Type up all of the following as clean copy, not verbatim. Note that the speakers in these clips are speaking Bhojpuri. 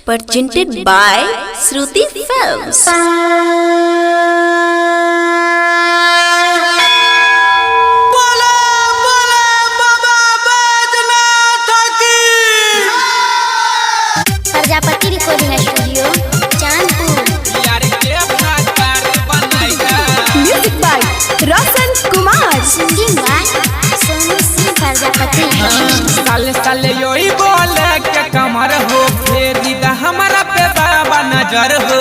presented by Shruti Films. Prajapati recording studio Chandpur. Music by Roshan Kumar. Singing by Sonu Singh Prajapati. साले साले योही बोले के कमर हो फेरी दा हमारा पे बाबा नजर हो।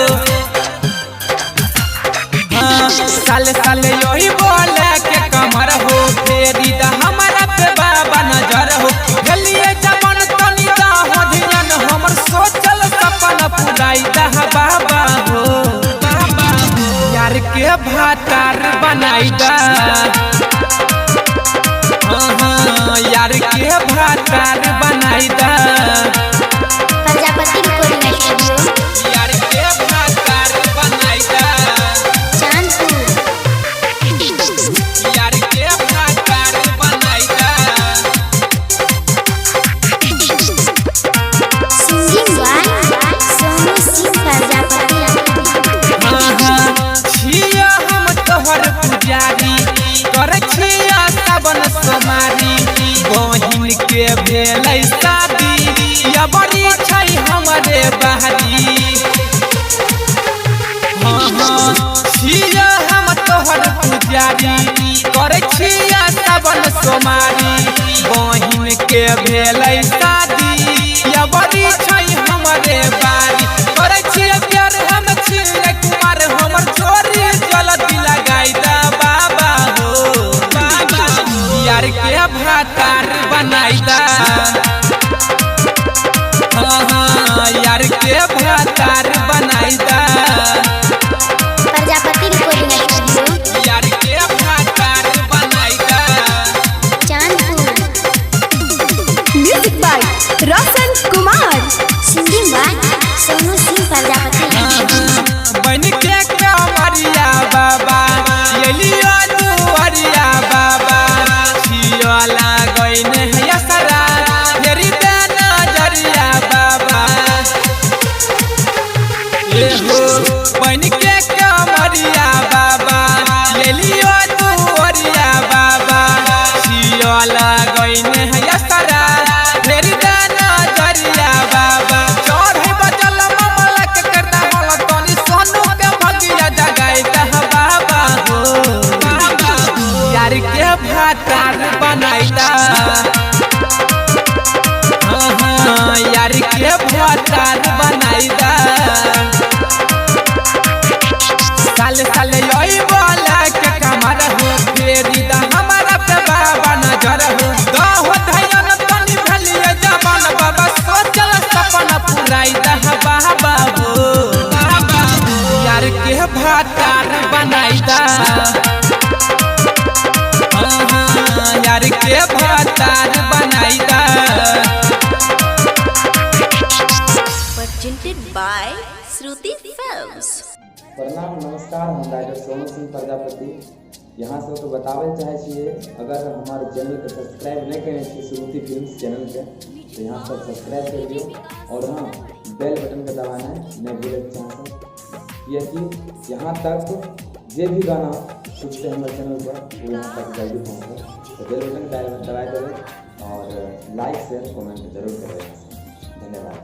साले साले योही बोले के कमर हो फेरी दा हमारा पे बाबा नजर हो। गलिए जमन तनी दा हो धियन हमर सोचल सपना पुराई दा बाबा हो। बाबा यार के भातार बनाई दा यार के भातार बनाई दा। प्रजापति रिकॉर्डिंग स्टूडियो यार के भातार बनाई दा चांदपुर। यार के भातार बनाई दा। Singing by Sonu Singh Prajapati. छिया हम तोहर पुजारी कर छिया सावन सोमारी। बहिन के भेलै शादी या बड़ी छै हमरे बहरी। छिया हम तोहर पुजारी कर छिया सावन सोमारी। बहिन के भेलै शादी या बड़ी छै हमरे बारी। कर छिया प्यार हम छिया कुमार हमर चोरी जल्दी लगाई दा बाबा हो। बाबा यार के भातार बनाई दा। यार के भातार बनाई दा। प्रजापति रिकॉर्डिंग स्टूडियो यार के भातार बनाई दा। Chandpur. Music by Roshan Kumar. Singing by Sonu Singh Prajapati. बन के कमरिया बाबा एलियो दुआरिया बाबा। छियो लागइन है यसरा तेरी दे नजरिया बाबा। ए हो बन के कमरिया बाबा एलियो दुआरिया बाबा। छियो लागइन है यसरा तेरी दे नजरिया बाबा। चढ़े बजल ममलक करता हल तनी सोनू के भगिया जगाई दा बाबा हो। बाबा यार के भातार बनाई दा। यार के भातार बनाई दा। साले साले योही बोला के कमर हो फेरी दा हमारा पे बाबा नजर हो। दहो धयन तनी भलिए जवान बाबा सोचल सपना पुराई दा बाबा हो। बाबा यार के भातार बनाई दा। यार के भातार बनाई दा। Presented by Shruti Films. प्रणाम नमस्कार, हम डॉक्टर सोनू सिंह प्रजापति यहाँ से तो बतावे चाहे छिए अगर हमारे चैनल के सब्सक्राइब नहीं करे छिए श्रुति फिल्म्स चैनल के तो यहाँ पर सब्सक्राइब कर दियो और हाँ बेल बटन का दबाना नहीं भूले चाहते ये कि यहाँ तक जे भी गाना सुनते हैं हमारे चैनल पर वो यहाँ तक जल्दी पहुँचे। तो बेल बटन दबाए करें और लाइक शेयर कमेंट जरूर करें। धन्यवाद।